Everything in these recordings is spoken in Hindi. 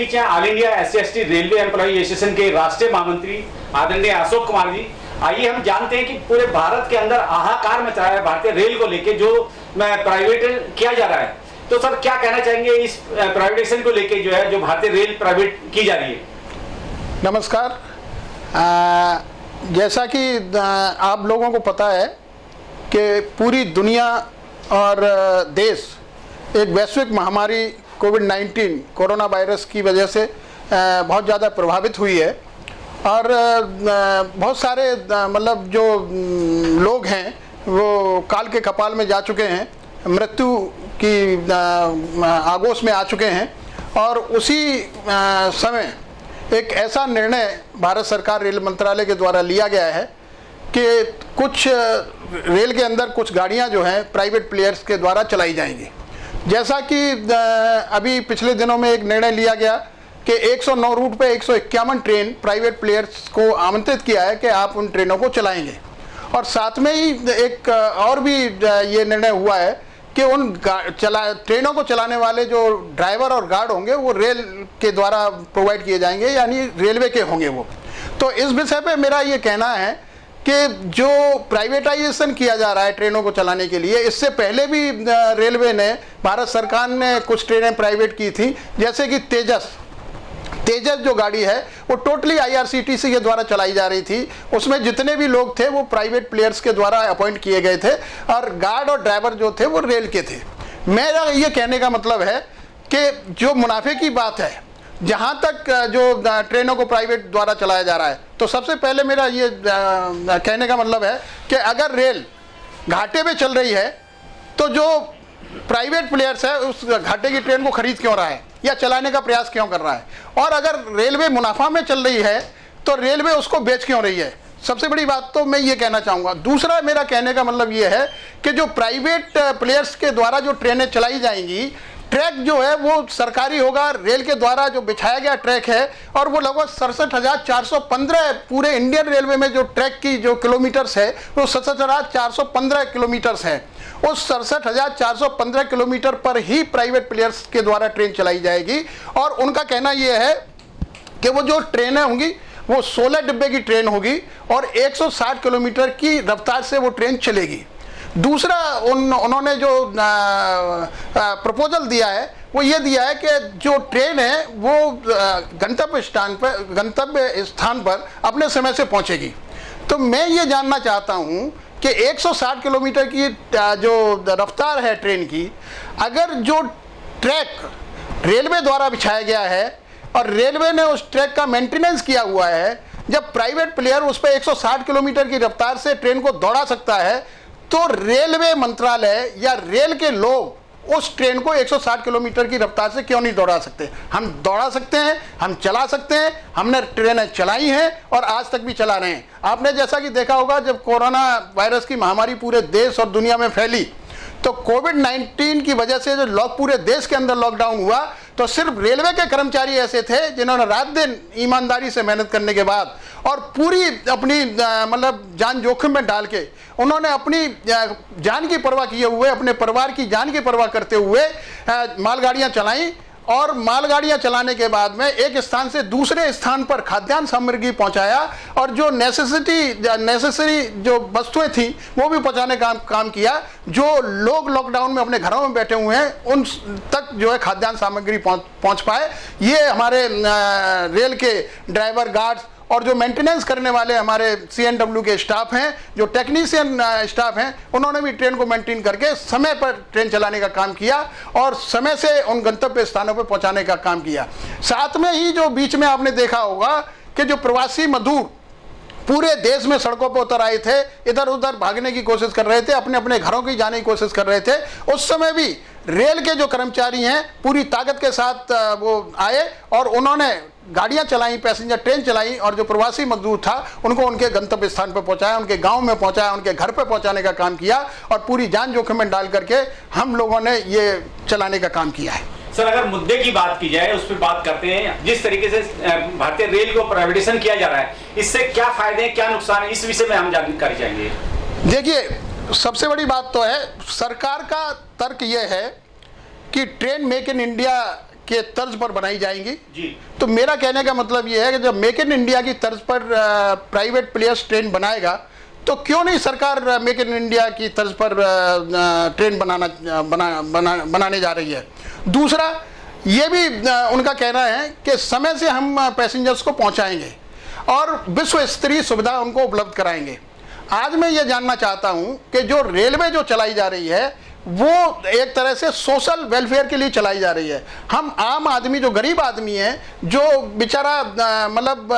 बीच हैं all India SC/ST railway employee association के राष्ट्रीय महामंत्री आदरणीय अशोक कुमार जी। आइए हम जानते हैं कि पूरे भारत के अंदर हाहाकार मचा है भारतीय रेल को लेके, जो प्राइवेट किया जा रहा है। तो सर क्या कहना चाहेंगे इस प्राइवेटाइजेशन को लेके, जो है जो भारतीय रेल प्राइवेट की जा रही है? नमस्कार। जैसा कि आप लोगों को पता है कि पूरी दुनिया और देश एक वैश्विक महामारी कोविड-19 कोरोना वायरस की वजह से बहुत ज़्यादा प्रभावित हुई है और बहुत सारे मतलब जो लोग हैं वो काल के कपाल में जा चुके हैं, मृत्यु की आगोश में आ चुके हैं। और उसी समय एक ऐसा निर्णय भारत सरकार रेल मंत्रालय के द्वारा लिया गया है कि कुछ रेल के अंदर कुछ गाड़ियां जो हैं प्राइवेट प्लेयर्स के द्वारा चलाई जाएंगी। जैसा कि अभी पिछले दिनों में एक निर्णय लिया गया कि 109 रूट पे 151 ट्रेन प्राइवेट प्लेयर्स को आमंत्रित किया है कि आप उन ट्रेनों को चलाएंगे। और साथ में ही एक और भी ये निर्णय हुआ है कि उन ट्रेनों को चलाने वाले जो ड्राइवर और गार्ड होंगे वो रेल के द्वारा प्रोवाइड किए जाएंगे, यानी रेलवे के होंगे वो। तो इस विषय पे मेरा ये कहना है कि जो प्राइवेटाइजेशन किया जा रहा है ट्रेनों को चलाने के लिए, इससे पहले भी रेलवे ने, भारत सरकार ने कुछ ट्रेनें प्राइवेट की थी, जैसे कि तेजस जो गाड़ी है वो टोटली IRCTC के द्वारा चलाई जा रही थी। उसमें जितने भी लोग थे वो प्राइवेट प्लेयर्स के द्वारा अपॉइंट किए गए थे और गार्ड और ड्राइवर जो थे वो रेल के थे। मेरा ये कहने का मतलब है कि जो मुनाफे की बात है, जहां तक जो ट्रेनों को प्राइवेट द्वारा चलाया जा रहा है, तो सबसे पहले मेरा ये कहने का मतलब है कि अगर रेल घाटे में चल रही है तो जो प्राइवेट प्लेयर्स है उस घाटे की ट्रेन को खरीद क्यों रहा है या चलाने का प्रयास क्यों कर रहा है? और अगर रेलवे मुनाफा में चल रही है तो रेलवे उसको बेच क्यों रही है? सबसे बड़ी बात तो मैं ये कहना चाहूँगा। दूसरा मेरा कहने का मतलब ये है कि जो प्राइवेट प्लेयर्स के द्वारा जो ट्रेनें चलाई जाएंगी, ट्रैक जो है वो सरकारी होगा, रेल के द्वारा जो बिछाया गया ट्रैक है, और वो लगभग 67,415 पूरे इंडियन रेलवे में जो ट्रैक की जो किलोमीटर्स है वो 67,415 किलोमीटर्स है। उस 67,415 किलोमीटर पर ही प्राइवेट प्लेयर्स के द्वारा ट्रेन चलाई जाएगी। और उनका कहना यह है कि वो जो ट्रेनें होंगी वो 16 डिब्बे की ट्रेन होगी और 160 किलोमीटर की रफ्तार से वो ट्रेन चलेगी। दूसरा उन्होंने जो प्रपोजल दिया है वो ये दिया है कि जो ट्रेन है वो गंतव्य स्थान पर अपने समय से पहुंचेगी। तो मैं ये जानना चाहता हूं कि 160 किलोमीटर की जो रफ्तार है ट्रेन की, अगर जो ट्रैक रेलवे द्वारा बिछाया गया है और रेलवे ने उस ट्रैक का मेंटेनेंस किया हुआ है, जब प्राइवेट प्लेयर उस पर 160 किलोमीटर की रफ्तार से ट्रेन को दौड़ा सकता है, तो रेलवे मंत्रालय या रेल के लोग उस ट्रेन को 160 किलोमीटर की रफ्तार से क्यों नहीं दौड़ा सकते? हम दौड़ा सकते हैं, हम चला सकते हैं, हमने ट्रेनें चलाई हैं और आज तक भी चला रहे हैं। आपने जैसा कि देखा होगा, जब कोरोना वायरस की महामारी पूरे देश और दुनिया में फैली तो कोविड-19 की वजह से जो पूरे देश के अंदर लॉकडाउन हुआ, तो सिर्फ रेलवे के कर्मचारी ऐसे थे जिन्होंने रात दिन ईमानदारी से मेहनत करने के बाद और पूरी अपनी मतलब जान जोखिम में डाल के उन्होंने अपनी जान की परवाह किए हुए, अपने परिवार की जान की परवाह करते हुए मालगाड़ियां चलाईं। और मालगाड़ियां चलाने के बाद में एक स्थान से दूसरे स्थान पर खाद्यान्न सामग्री पहुंचाया और जो नेसेसरी जो वस्तुएं थी वो भी पहुंचाने का काम किया। जो लोग लॉकडाउन में अपने घरों में बैठे हुए हैं उन तक जो है खाद्यान्न सामग्री पहुंच पाए। ये हमारे रेल के ड्राइवर, गार्ड्स और जो मेंटेनेंस करने वाले हमारे CNW के स्टाफ हैं, जो टेक्नीशियन स्टाफ हैं, उन्होंने भी ट्रेन को मेंटेन करके समय पर ट्रेन चलाने का काम किया और समय से उन गंतव्य स्थानों पर पहुंचाने का काम किया। साथ में ही जो बीच में आपने देखा होगा कि जो प्रवासी मजदूर पूरे देश में सड़कों पर उतर आए थे, इधर उधर भागने की कोशिश कर रहे थे, अपने अपने घरों की जाने की कोशिश कर रहे थे, उस समय भी रेल के जो कर्मचारी हैं पूरी ताकत के साथ वो आए और उन्होंने गाड़ियां चलाई, पैसेंजर ट्रेन चलाई और जो प्रवासी मजदूर था उनको उनके गंतव्य स्थान पर पहुंचाया, उनके गांव में पहुंचाया, उनके घर पर पहुंचाने का काम किया और पूरी जान जोखिम में डाल करके हम लोगों ने ये चलाने का काम किया है। सर, अगर मुद्दे की बात की जाए, उस पर बात करते हैं, जिस तरीके से भारतीय रेल को प्राइवेटाइजेशन किया जा रहा है, इससे क्या फायदे हैं, क्या नुकसान है, इस विषय में हम जानकारी चाहेंगे। देखिए, सबसे बड़ी बात तो है, सरकार का तर्क यह है कि ट्रेन मेक इन इंडिया के तर्ज पर बनाई जाएंगी। जी। तो मेरा कहने का मतलब ये है कि जब मेक इन इंडिया की तर्ज पर प्राइवेट प्लेयर्स ट्रेन बनाएगा तो क्यों नहीं सरकार मेक इन इंडिया की तर्ज पर ट्रेन बनाने जा रही है। दूसरा, ये भी उनका कहना है कि समय से हम पैसेंजर्स को पहुंचाएंगे और विश्व स्तरीय सुविधा उनको उपलब्ध कराएंगे। आज मैं ये जानना चाहता हूं कि जो रेलवे जो चलाई जा रही है वो एक तरह से सोशल वेलफेयर के लिए चलाई जा रही है। हम आम आदमी, जो गरीब आदमी है, जो बेचारा मतलब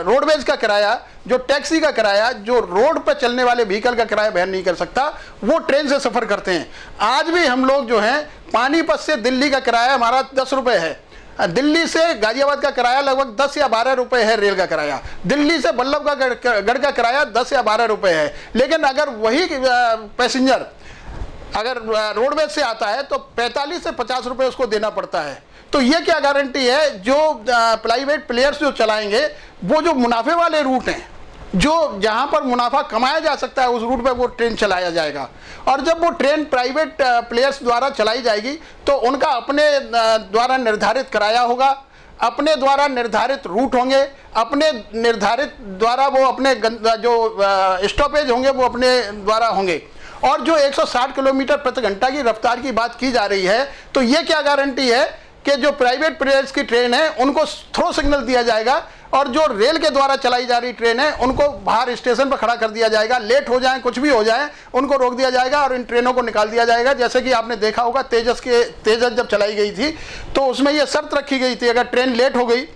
रोडवेज का किराया, जो टैक्सी का किराया, जो रोड पर चलने वाले व्हीकल का किराया वहन नहीं कर सकता, वो ट्रेन से सफ़र करते हैं। आज भी हम लोग जो हैं, पानीपत से दिल्ली का किराया हमारा 10 रुपये है। दिल्ली से गाजियाबाद का किराया लगभग 10 या 12 रुपए है रेल का किराया। दिल्ली से बल्लभगढ़ का किराया 10 या 12 रुपए है। लेकिन अगर वही पैसेंजर अगर रोडवेज से आता है तो 45 से 50 रुपए उसको देना पड़ता है। तो ये क्या गारंटी है जो प्राइवेट प्लेयर्स जो चलाएंगे वो जो मुनाफे वाले रूट हैं, जो जहां पर मुनाफा कमाया जा सकता है, उस रूट पे वो ट्रेन चलाया जाएगा। और जब वो ट्रेन प्राइवेट प्लेयर्स द्वारा चलाई जाएगी तो उनका अपने द्वारा निर्धारित किराया होगा, अपने द्वारा निर्धारित रूट होंगे, अपने निर्धारित द्वारा वो अपने जो स्टॉपेज होंगे वो अपने द्वारा होंगे। और जो 160 किलोमीटर प्रति घंटा की रफ्तार की बात की जा रही है, तो ये क्या गारंटी है कि जो प्राइवेट प्लेयर्स की ट्रेन है उनको थ्रो सिग्नल दिया जाएगा और जो रेल के द्वारा चलाई जा रही ट्रेन है उनको बाहर स्टेशन पर खड़ा कर दिया जाएगा। लेट हो जाए, कुछ भी हो जाए, उनको रोक दिया जाएगा और इन ट्रेनों को निकाल दिया जाएगा। जैसे कि आपने देखा होगा तेजस जब चलाई गई थी तो उसमें यह शर्त रखी गई थी, अगर ट्रेन लेट हो गई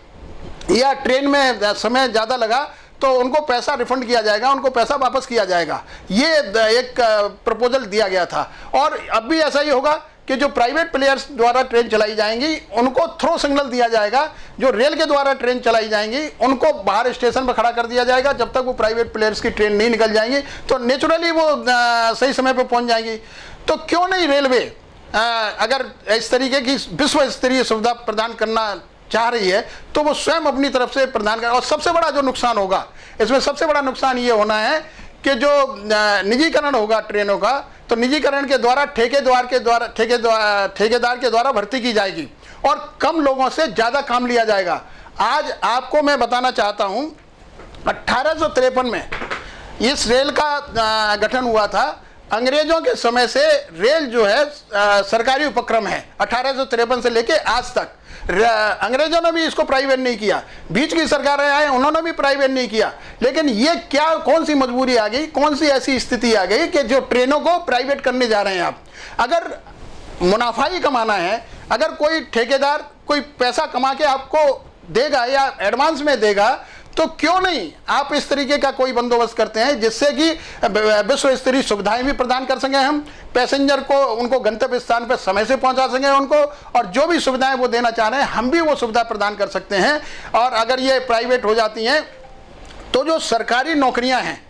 या ट्रेन में समय ज़्यादा लगा तो उनको पैसा रिफंड किया जाएगा, उनको पैसा वापस किया जाएगा। ये एक प्रपोजल दिया गया था। और अब भी ऐसा ही होगा कि जो प्राइवेट प्लेयर्स द्वारा ट्रेन चलाई जाएंगी उनको थ्रो सिग्नल दिया जाएगा, जो रेल के द्वारा ट्रेन चलाई जाएंगी उनको बाहर स्टेशन पर खड़ा कर दिया जाएगा। जब तक वो प्राइवेट प्लेयर्स की ट्रेन नहीं निकल जाएंगी तो नेचुरली वो सही समय पर पहुंच जाएंगी। तो क्यों नहीं रेलवे अगर इस तरीके की विश्व स्तरीय सुविधा प्रदान करना चाह रही है तो वो स्वयं अपनी तरफ से प्रदान कर। और सबसे बड़ा जो नुकसान होगा इसमें, सबसे बड़ा नुकसान ये होना है कि जो निजीकरण होगा ट्रेनों का, तो निजीकरण के द्वारा ठेकेदार के द्वारा भर्ती की जाएगी और कम लोगों से ज़्यादा काम लिया जाएगा। आज आपको मैं बताना चाहता हूँ 1853 में इस रेल का गठन हुआ था। अंग्रेजों के समय से रेल जो है सरकारी उपक्रम है, 1853 से लेके आज तक। अंग्रेजों ने भी इसको प्राइवेट नहीं किया, बीच की सरकारें आए उन्होंने भी प्राइवेट नहीं किया। लेकिन ये क्या, कौन सी मजबूरी आ गई, कौन सी ऐसी स्थिति आ गई कि जो ट्रेनों को प्राइवेट करने जा रहे हैं आप। अगर मुनाफा ही कमाना है, अगर कोई ठेकेदार कोई पैसा कमा के आपको देगा या एडवांस में देगा, तो क्यों नहीं आप इस तरीके का कोई बंदोबस्त करते हैं जिससे कि विश्व स्तरीय सुविधाएं भी प्रदान कर सकें, हम पैसेंजर को उनको गंतव्य स्थान पर समय से पहुंचा सकें उनको, और जो भी सुविधाएं वो देना चाह रहे हैं हम भी वो सुविधा प्रदान कर सकते हैं। और अगर ये प्राइवेट हो जाती हैं तो जो सरकारी नौकरियां हैं,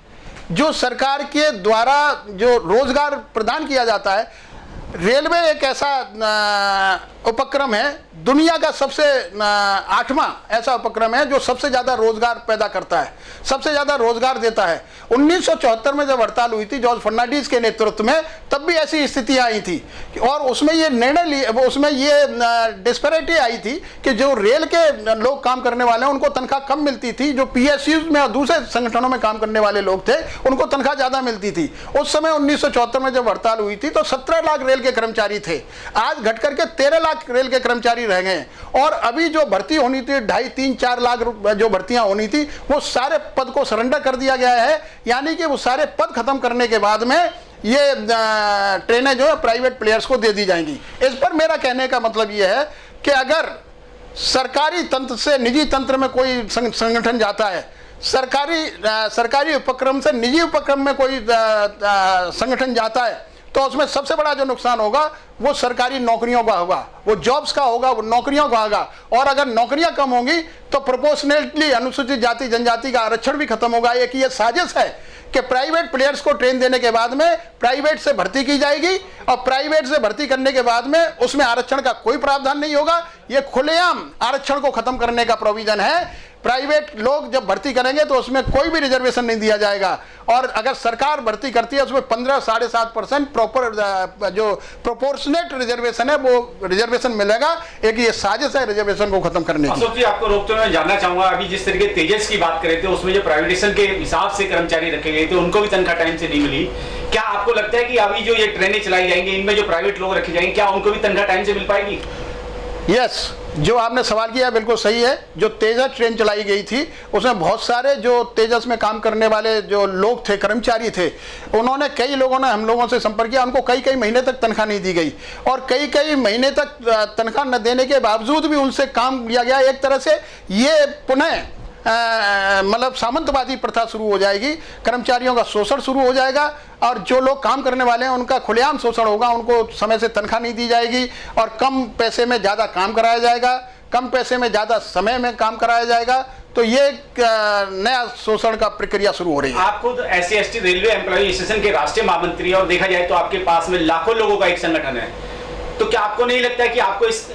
जो सरकार के द्वारा जो रोजगार प्रदान किया जाता है, रेलवे एक ऐसा उपक्रम है, दुनिया का सबसे 8वां ऐसा उपक्रम है जो सबसे ज़्यादा रोजगार पैदा करता है, सबसे ज़्यादा रोजगार देता है। 1974 में जब हड़ताल हुई थी जॉर्ज फर्नांडीज के नेतृत्व में, तब भी ऐसी स्थितियाँ आई थी और उसमें ये निर्णय लिए, उसमें ये डिस्पैरिटी आई थी कि जो रेल के लोग काम करने वाले हैं उनको तनख्वाह कम मिलती थी, जो PSUs में और दूसरे संगठनों में काम करने वाले लोग थे उनको तनख्वाह ज़्यादा मिलती थी। उस समय 1974 में जब हड़ताल हुई थी तो 17 लाख रेल के कर्मचारी थे, आज घट करके 13 लाख रेल के कर्मचारी रह गए। और अभी जो भर्ती होनी थी 2.5-3-4 लाख जो भर्तियां होनी थी वो सारे पद को सरेंडर कर दिया गया है। यानी कि वो सारे पद खत्म करने के बाद में ये ट्रेनें जो है प्राइवेट प्लेयर्स को दे दी जाएंगी। इस पर मेरा कहने का मतलब ये है कि अगर सरकारी तंत्र से निजी तंत्र में कोई संगठन जाता है, सरकारी उपक्रम से निजी उपक्रम में कोई संगठन जाता है, तो उसमें सबसे बड़ा जो नुकसान होगा वो सरकारी नौकरियों का होगा, वो जॉब्स का होगा, वो नौकरियों का होगा। और अगर नौकरियां कम होंगी तो प्रोपोर्शनली अनुसूचित जाति जनजाति का आरक्षण भी खत्म होगा। एक ये साजिश है कि प्राइवेट प्लेयर्स को ट्रेन देने के बाद में प्राइवेट से भर्ती की जाएगी और प्राइवेट से भर्ती करने के बाद में उसमें आरक्षण का कोई प्रावधान नहीं होगा। ये खुलेआम आरक्षण को खत्म करने का प्रोविजन है। प्राइवेट लोग जब भर्ती करेंगे तो उसमें कोई भी रिजर्वेशन नहीं दिया जाएगा, और अगर सरकार भर्ती करती है उसमें 15-7.5% प्रॉपर जो प्रोपोर्शनेट रिजर्वेशन है वो रिजर्वेशन मिलेगा। एक ये साजिश है रिजर्वेशन को खत्म करने की। अशोक जी, आपको रोकते हुए मैं जानना चाहूंगा, अभी जिस तरीके तेजस की बात करें थे उसमें जो प्राइवेटाइजेशन के हिसाब से कर्मचारी रखे गए थे उनको भी तनख्वाह टाइम से नहीं मिली। क्या आपको लगता है कि अभी जो ये ट्रेनें चलाई जाएंगी इनमें जो प्राइवेट लोग रखे जाएंगे क्या उनको भी तनख्वाह टाइम से मिल पाएगी? यस, जो आपने सवाल किया बिल्कुल सही है। जो तेजस ट्रेन चलाई गई थी उसमें बहुत सारे जो तेजस में काम करने वाले जो लोग थे, कर्मचारी थे, उन्होंने कई लोगों ने हम लोगों से संपर्क किया, उनको कई महीने तक तनख्वाह नहीं दी गई, और कई महीने तक तनख्वाह न देने के बावजूद भी उनसे काम लिया गया। एक तरह से ये पुनः मतलब सामंतवादी प्रथा शुरू हो जाएगी, कर्मचारियों का शोषण शुरू हो जाएगा, और जो लोग काम करने वाले हैं उनका खुलेआम शोषण होगा, उनको समय से तनख्वाह नहीं दी जाएगी, और कम पैसे में ज़्यादा काम कराया जाएगा, कम पैसे में ज़्यादा समय में काम कराया जाएगा। तो ये एक नया शोषण का प्रक्रिया शुरू हो रही है। आप खुद SC/ST रेलवे एम्प्लॉय एसोसिएशन के राष्ट्रीय महामंत्री, और देखा जाए तो आपके पास में लाखों लोगों का एक संगठन है, तो क्या आपको नहीं लगता है कि आपको इस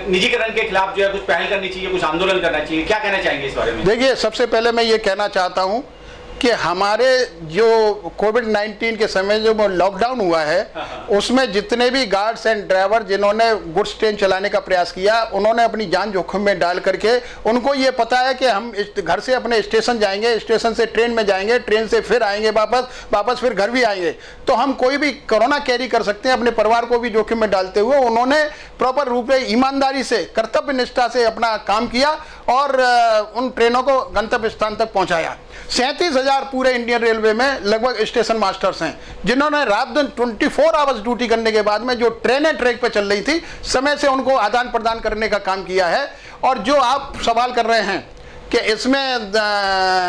निजीकरण के खिलाफ जो है कुछ पहल करनी चाहिए, कुछ आंदोलन करना चाहिए? क्या कहना चाहेंगे इस बारे में? देखिए, सबसे पहले मैं ये कहना चाहता हूँ कि हमारे जो कोविड-19 के समय जो लॉकडाउन हुआ है उसमें जितने भी गार्ड्स एंड ड्राइवर जिन्होंने गुड्स ट्रेन चलाने का प्रयास किया, उन्होंने अपनी जान जोखिम में डाल करके, उनको ये पता है कि हम घर से अपने स्टेशन जाएंगे, स्टेशन से ट्रेन में जाएंगे, ट्रेन से फिर आएंगे वापस फिर घर भी आएंगे, तो हम कोई भी कोरोना कैरी कर सकते हैं, अपने परिवार को भी जोखिम में डालते हुए उन्होंने प्रॉपर रूप से ईमानदारी से, कर्तव्य निष्ठा से अपना काम किया और उन ट्रेनों को गंतव्य स्थान तक पहुंचाया। 37,000 पूरे इंडियन रेलवे में लगभग स्टेशन मास्टर्स हैं जिन्होंने रात दिन 24 आवर्स ड्यूटी करने के बाद में जो ट्रेनें ट्रैक पर चल रही थी समय से उनको आदान प्रदान करने का काम किया है। और जो आप सवाल कर रहे हैं कि इसमें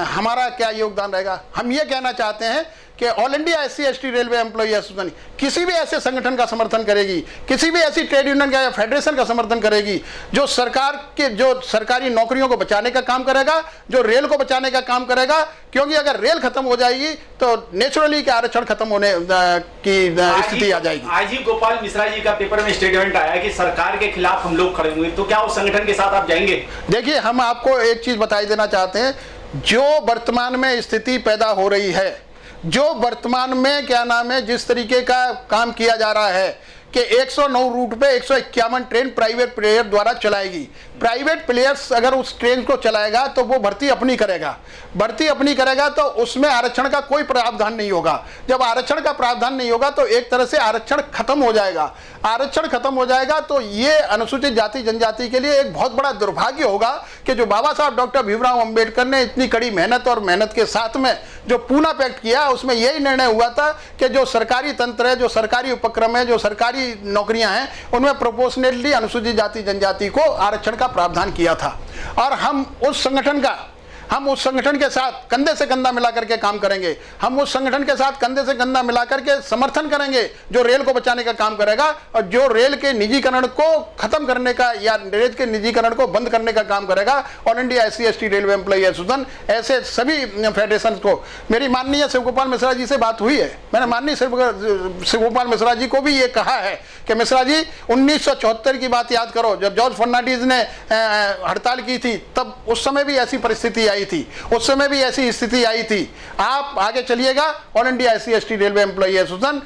हमारा क्या योगदान रहेगा, हम ये कहना चाहते हैं कि all India SC/ST railway employee association किसी भी ऐसे संगठन का समर्थन करेगी, किसी भी ऐसी ट्रेड यूनियन का या फेडरेशन का समर्थन करेगी जो सरकार के जो सरकारी नौकरियों को बचाने का काम करेगा, जो रेल को बचाने का काम करेगा, क्योंकि अगर रेल खत्म हो जाएगी तो नेचुरली के आरक्षण खत्म होने की स्थिति आ जाएगी। आज ही गोपाल मिश्रा जी का पेपर में स्टेटमेंट आया कि सरकार के खिलाफ हम लोग खड़े हुए, तो क्या उस संगठन के साथ आप जाएंगे? देखिए, हम आपको एक चीज बताई देना चाहते हैं, जो वर्तमान में स्थिति पैदा हो रही है, जो वर्तमान में क्या नाम है जिस तरीके का काम किया जा रहा है कि 109 रूट पे 151 ट्रेन प्राइवेट प्लेयर द्वारा चलाएगी। प्राइवेट प्लेयर्स अगर उस ट्रेन को चलाएगा तो वो भर्ती अपनी करेगा तो उसमें आरक्षण का कोई प्रावधान नहीं होगा। जब आरक्षण का प्रावधान नहीं होगा तो एक तरह से आरक्षण खत्म हो जाएगा। आरक्षण खत्म हो जाएगा तो ये अनुसूचित जाति जनजाति के लिए एक बहुत बड़ा दुर्भाग्य होगा कि जो बाबा साहब डॉक्टर भीमराव अंबेडकर ने इतनी कड़ी मेहनत के साथ में जो पूना पैक्ट किया उसमें यही निर्णय हुआ था कि जो सरकारी तंत्र है, जो सरकारी उपक्रम है, जो सरकारी नौकरियां हैं, उनमें प्रोपोर्शनेटली अनुसूचित जाति जनजाति को आरक्षण का प्रावधान किया था। और हम उस संगठन के साथ कंधे से कंधा मिला करके काम करेंगे। हम उस संगठन के साथ कंधे से कंधा मिला करके समर्थन करेंगे जो रेल को बचाने का काम करेगा और जो रेल के निजीकरण को खत्म करने का या रेल के निजीकरण को बंद करने का काम करेगा। All India SC/ST railway employee association ऐसे सभी फेडरेशन को, मेरी माननीय शिवगोपाल मिश्रा जी से बात हुई है, मैंने माननीय शिवगोपाल मिश्रा जी को भी ये कहा है कि मिश्रा जी 1974 की बात याद करो, जब जॉर्ज फर्नांडीज ने हड़ताल की थी तब उस समय भी ऐसी परिस्थिति आई थी, उस समय भी ऐसी स्थिति आई थी। आप आगे चलिएगा, all India SC/ST railway employee association,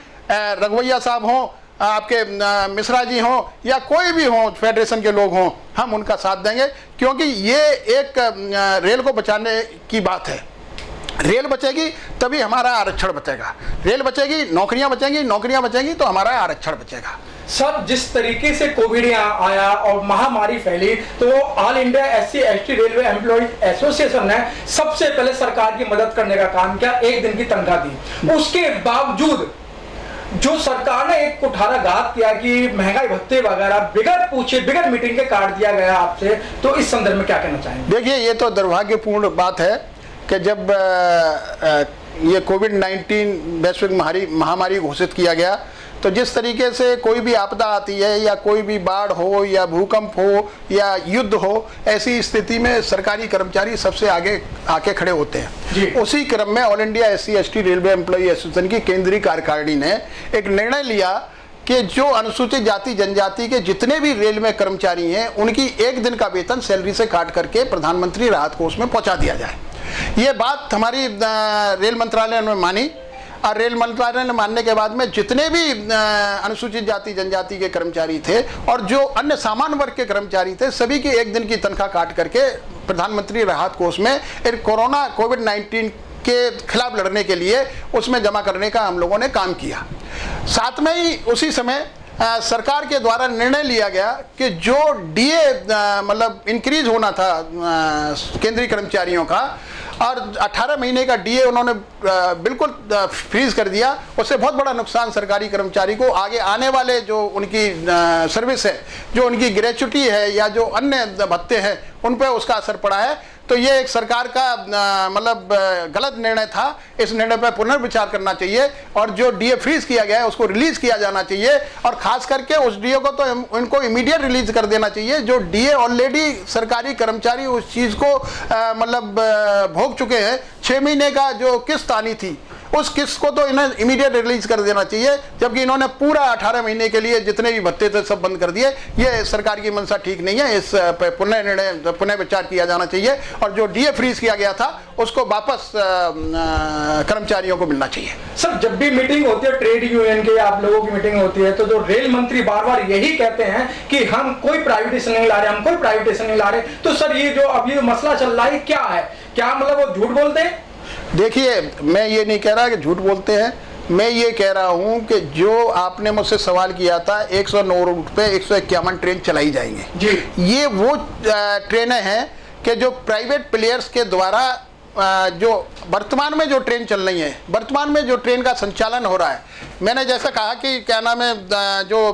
Raghuvaiah साहब हों, आपके मिश्रा जी हों या कोई भी हों, फेडरेशन के लोग हों, हम उनका साथ देंगे, क्योंकि ये एक रेल को बचाने की बात है। रेल बचेगी तभी हमारा आरक्षण बचेगा, रेल बचेगी, नौकरियां बचेंगी तो हमारा आरक्षण बचेगा। सर, जिस तरीके से कोविड यहाँ आया और महामारी फैली तो all India SC/ST railway employee association ने सबसे पहले सरकार की मदद करने का काम किया, 1 दिन की तनख्वाह दी। उसके बावजूद जो सरकार ने एक कुठाराघात किया कि महंगाई भत्ते वगैरह बिगड़ पूछे बिगड़ मीटिंग के काट दिया गया आपसे, तो इस संदर्भ में क्या कहना चाहेंगे? देखिए, ये तो दुर्भाग्यपूर्ण बात है कि जब ये कोविड-19 वैश्विक महामारी घोषित किया गया तो जिस तरीके से कोई भी आपदा आती है या कोई भी बाढ़ हो या भूकंप हो या युद्ध हो, ऐसी स्थिति में सरकारी कर्मचारी सबसे आगे आके खड़े होते हैं। उसी क्रम में all India SC/ST railway employee association की केंद्रीय कार्यकारिणी ने एक निर्णय लिया कि जो अनुसूचित जाति जनजाति के जितने भी रेल में कर्मचारी हैं उनकी एक दिन का वेतन सैलरी से काट करके प्रधानमंत्री राहत कोष में पहुंचा दिया जाए। ये बात हमारी रेल मंत्रालय ने मानी और रेल मंत्रालय ने मानने के बाद में जितने भी अनुसूचित जाति जनजाति के कर्मचारी थे और जो अन्य सामान्य वर्ग के कर्मचारी थे सभी की एक दिन की तनख्वाह काट करके प्रधानमंत्री राहत कोष में कोरोना कोविड-19 के खिलाफ लड़ने के लिए उसमें जमा करने का हम लोगों ने काम किया। साथ में ही उसी समय सरकार के द्वारा निर्णय लिया गया कि जो डीए मतलब इंक्रीज होना था केंद्रीय कर्मचारियों का और 18 महीने का डीए उन्होंने बिल्कुल फ्रीज कर दिया। उससे बहुत बड़ा नुकसान सरकारी कर्मचारी को आगे आने वाले जो उनकी सर्विस है, जो उनकी ग्रेच्युटी है या जो अन्य भत्ते हैं उन पर उसका असर पड़ा है। तो ये एक सरकार का मतलब गलत निर्णय था। इस निर्णय पर पुनर्विचार करना चाहिए और जो डीए फ्रीज किया गया है उसको रिलीज किया जाना चाहिए और खास करके उस डीए को तो उनको इमीडिएट रिलीज कर देना चाहिए। जो डीए ऑलरेडी सरकारी कर्मचारी उस चीज़ को मतलब भोग चुके हैं। 6 महीने का जो किस्त आनी थी उस किस्त को तो इन्हें इमीडिएट रिलीज कर देना चाहिए, जबकि इन्होंने पूरा 18 महीने के लिए जितने भी भत्ते थे सब बंद कर दिए। ये सरकार की मंशा ठीक नहीं है। इस पुनः विचार किया जाना चाहिए और जो डीए फ्रीज किया गया था उसको वापस कर्मचारियों को मिलना चाहिए। सर, जब भी मीटिंग होती है ट्रेड यूनियन की, आप लोगों की मीटिंग होती है, तो जो रेल मंत्री बार बार यही कहते हैं कि हम कोई प्राइवेटाइजेशन नहीं ला रहे, हम कोई प्राइवेटाइजेशन नहीं ला रहे। तो सर, ये जो अभी मसला चल रहा है क्या है? क्या मतलब वो झूठ बोलते हैं? देखिए, मैं ये नहीं कह रहा कि झूठ बोलते हैं। मैं ये कह रहा हूं कि जो आपने मुझसे सवाल किया था 109 रूट पे 151 ट्रेन चलाई जाएंगे जी, ये वो ट्रेनें हैं कि जो प्राइवेट प्लेयर्स के द्वारा जो वर्तमान में जो ट्रेन चल रही है, वर्तमान में जो ट्रेन का संचालन हो रहा है। मैंने जैसा कहा कि क्या नाम है, जो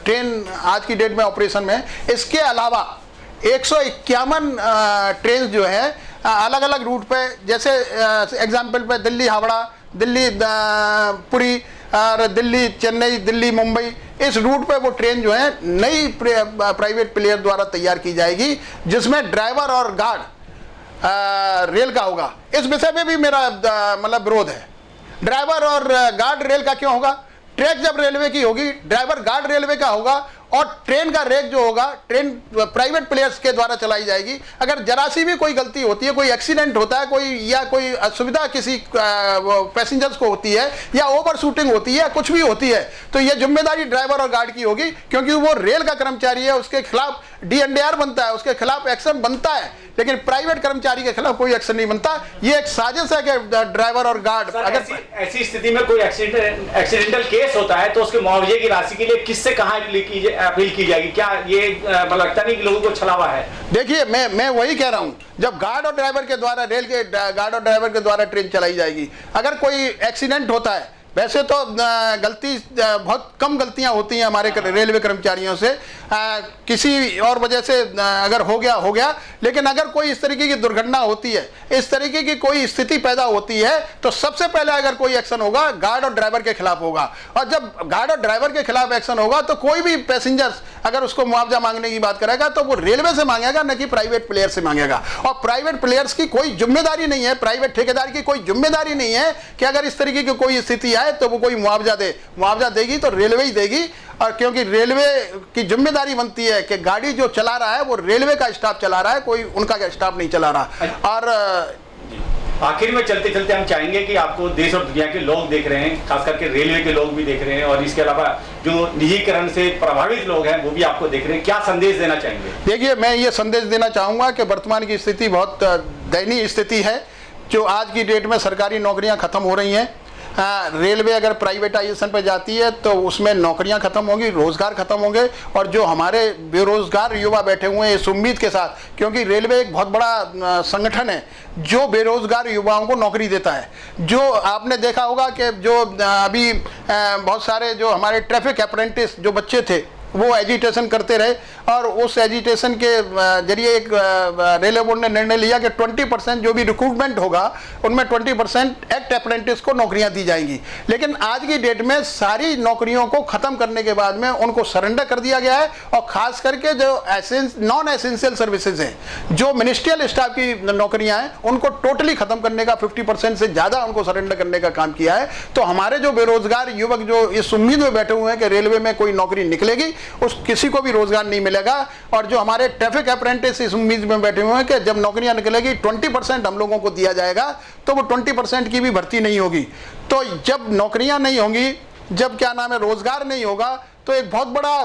ट्रेन आज की डेट में ऑपरेशन में, इसके अलावा 151 ट्रेन जो है अलग अलग रूट पे, जैसे एग्जाम्पल पे दिल्ली हावड़ा, दिल्ली पुरी और दिल्ली चेन्नई, दिल्ली मुंबई, इस रूट पे वो ट्रेन जो है नई प्राइवेट प्लेयर द्वारा तैयार की जाएगी जिसमें ड्राइवर और गार्ड रेल का होगा। इस विषय में भी मेरा मतलब विरोध है। ड्राइवर और गार्ड रेल का क्यों होगा? ट्रैक जब रेलवे की होगी, ड्राइवर गार्ड रेलवे का होगा और ट्रेन का रेक जो होगा ट्रेन प्राइवेट प्लेयर्स के द्वारा चलाई जाएगी। अगर जरा सी भी कोई गलती होती है, कोई एक्सीडेंट होता है, कोई असुविधा किसी पैसेंजर्स को होती है या ओवर शूटिंग होती है, कुछ भी होती है, तो यह जिम्मेदारी ड्राइवर और गार्ड की होगी, क्योंकि वो रेल का कर्मचारी है। उसके खिलाफ DNDR बनता है, उसके खिलाफ एक्शन बनता है, लेकिन प्राइवेट कर्मचारी के खिलाफ कोई एक्शन नहीं बनता। ये एक साजिश है कि ड्राइवर और गार्ड, अगर ऐसी स्थिति में कोई एक्सीडेंटल केस होता है तो उसके मुआवजे की राशि के लिए किससे कहां अपील की जाएगी? क्या ये लगता नहीं कि लोगों को छलावा है? देखिए, मैं वही कह रहा हूं, जब गार्ड और ड्राइवर के द्वारा, रेल के गार्ड और ड्राइवर के द्वारा ट्रेन चलाई जाएगी, अगर कोई एक्सीडेंट होता है, वैसे तो गलती बहुत कम गलतियां होती हैं हमारे रेलवे कर्मचारियों से, किसी और वजह से अगर हो गया, लेकिन अगर कोई इस तरीके की दुर्घटना होती है, इस तरीके की कोई स्थिति पैदा होती है, तो सबसे पहले अगर कोई एक्शन होगा गार्ड और ड्राइवर के खिलाफ होगा। और जब गार्ड और ड्राइवर के खिलाफ एक्शन होगा तो कोई भी पैसेंजर्स अगर उसको मुआवजा मांगने की बात करेगा तो वो रेलवे से मांगेगा, न कि प्राइवेट प्लेयर से मांगेगा। और प्राइवेट प्लेयर्स की कोई जिम्मेदारी नहीं है, प्राइवेट ठेकेदार की कोई जिम्मेदारी नहीं है कि अगर इस तरीके की कोई स्थिति आए तो वो कोई मुआवजा दे। मुआवजा देगी तो रेलवे ही देगी, और क्योंकि रेलवे की जिम्मेदारी बनती है कि गाड़ी जो चला रहा है वो रेलवे का स्टाफ चला रहा है, कोई उनका स्टाफ नहीं चला रहा। और आखिर में चलते चलते हम चाहेंगे कि आपको देश और दुनिया के लोग देख रहे हैं, खास करके रेलवे के लोग भी देख रहे हैं, और इसके अलावा जो निजीकरण से प्रभावित लोग हैं वो भी आपको देख रहे हैं, क्या संदेश देना चाहेंगे? देखिए, मैं ये संदेश देना चाहूँगा कि वर्तमान की स्थिति बहुत दयनीय स्थिति है। जो आज की डेट में सरकारी नौकरियाँ खत्म हो रही हैं, रेलवे अगर प्राइवेटाइजेशन पर जाती है तो उसमें नौकरियां खत्म होंगी, रोजगार खत्म होंगे, और जो हमारे बेरोजगार युवा बैठे हुए हैं इस उम्मीद के साथ, क्योंकि रेलवे एक बहुत बड़ा संगठन है जो बेरोजगार युवाओं को नौकरी देता है। जो आपने देखा होगा कि जो अभी बहुत सारे जो हमारे ट्रैफिक अप्रेंटिस जो बच्चे थे वो एजिटेशन करते रहे और उस एजिटेशन के जरिए एक रेलवे बोर्ड ने निर्णय लिया कि 20% जो भी रिक्रूटमेंट होगा उनमें 20% एक्ट अप्रेंटिस को नौकरियां दी जाएंगी। लेकिन आज की डेट में सारी नौकरियों को खत्म करने के बाद में उनको सरेंडर कर दिया गया है और खास करके जो नॉन एसेंशियल सर्विसेज हैं, जो मिनिस्ट्रियल स्टाफ की नौकरियां हैं, उनको टोटली खत्म करने का 50% से ज्यादा उनको सरेंडर करने का काम किया है। तो हमारे जो बेरोजगार युवक जो इस उम्मीद में बैठे हुए हैं कि रेलवे में कोई नौकरी निकलेगी, उस किसी को भी रोजगार नहीं मिलेगा। और जो हमारे ट्रैफिक अप्रेंटिस इस उम्मीद में बैठे हुए हैं कि जब नौकरियां निकलेगी 20% हम लोगों को दिया जाएगा, तो वो 20% की भी भर्ती नहीं होगी। तो जब नौकरियां नहीं होंगी, जब क्या नाम है रोजगार नहीं होगा, तो एक बहुत बड़ा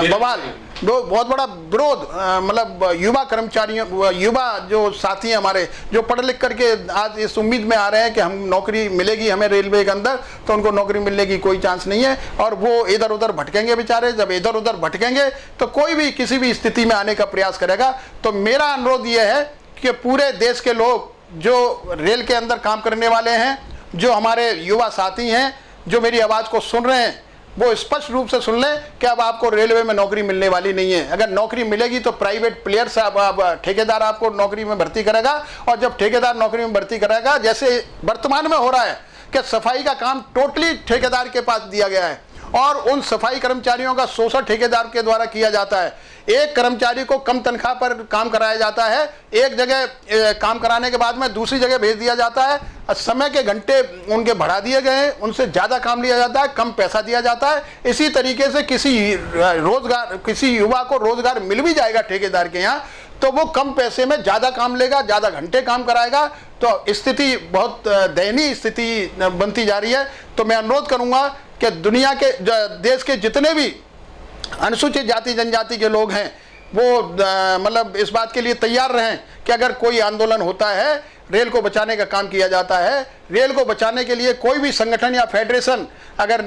बवाल, बहुत बड़ा विरोध मतलब युवा कर्मचारियों, युवा जो साथी हैं हमारे, जो पढ़ लिख करके आज इस उम्मीद में आ रहे हैं कि हम नौकरी मिलेगी हमें रेलवे के अंदर, तो उनको नौकरी मिलने की कोई चांस नहीं है और वो इधर उधर भटकेंगे बेचारे। जब इधर उधर भटकेंगे तो कोई भी किसी भी स्थिति में आने का प्रयास करेगा। तो मेरा अनुरोध ये है कि पूरे देश के लोग जो रेल के अंदर काम करने वाले हैं, जो हमारे युवा साथी हैं, जो मेरी आवाज़ को सुन रहे हैं, वो स्पष्ट रूप से सुन लें कि अब आपको रेलवे में नौकरी मिलने वाली नहीं है। अगर नौकरी मिलेगी तो प्राइवेट प्लेयर से ठेकेदार आपको नौकरी में भर्ती करेगा और जब ठेकेदार नौकरी में भर्ती करेगा, जैसे वर्तमान में हो रहा है कि सफाई का काम टोटली ठेकेदार के पास दिया गया है और उन सफाई कर्मचारियों का शोषण ठेकेदार के द्वारा किया जाता है। एक कर्मचारी को कम तनख्वाह पर काम कराया जाता है, एक जगह काम कराने के बाद में दूसरी जगह भेज दिया जाता है, समय के घंटे उनके बढ़ा दिए गए हैं, उनसे ज़्यादा काम लिया जाता है, कम पैसा दिया जाता है। इसी तरीके से किसी युवा को रोजगार मिल भी जाएगा ठेकेदार के यहाँ, तो वो कम पैसे में ज़्यादा काम लेगा, ज़्यादा घंटे काम कराएगा। तो स्थिति बहुत दयनीय स्थिति बनती जा रही है। तो मैं अनुरोध करूँगा कि दुनिया के देश के जितने भी अनुसूचित जाति जनजाति के लोग हैं, वो मतलब इस बात के लिए तैयार रहें कि अगर कोई आंदोलन होता है, रेल को बचाने का काम किया जाता है, रेल को बचाने के लिए कोई भी संगठन या फेडरेशन अगर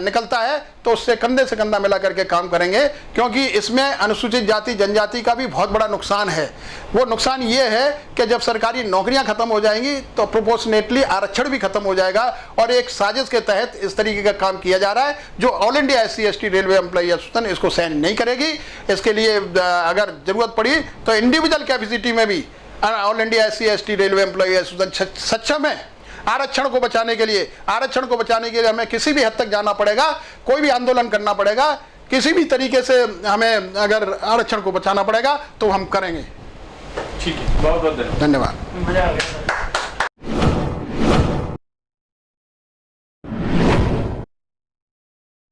निकलता है तो उससे कंधे से कंधा मिला करके काम करेंगे, क्योंकि इसमें अनुसूचित जाति जनजाति का भी बहुत बड़ा नुकसान है। वो नुकसान ये है कि जब सरकारी नौकरियां खत्म हो जाएंगी तो प्रोपोर्शनेटली आरक्षण भी खत्म हो जाएगा और एक साजिश के तहत इस तरीके का काम किया जा रहा है जो all India SC/ST railway employee association इसको सहन नहीं करेगी। इसके लिए अगर जरूरत पड़ी तो इंडिविजुअल कैपेसिटी में भी all India SC/ST railway employee association सक्षम है आरक्षण को बचाने के लिए। आरक्षण को बचाने के लिए हमें किसी भी हद तक जाना पड़ेगा, कोई भी आंदोलन करना पड़ेगा, किसी भी तरीके से हमें अगर आरक्षण को बचाना पड़ेगा तो हम करेंगे। ठीक है, बहुत बहुत धन्यवाद।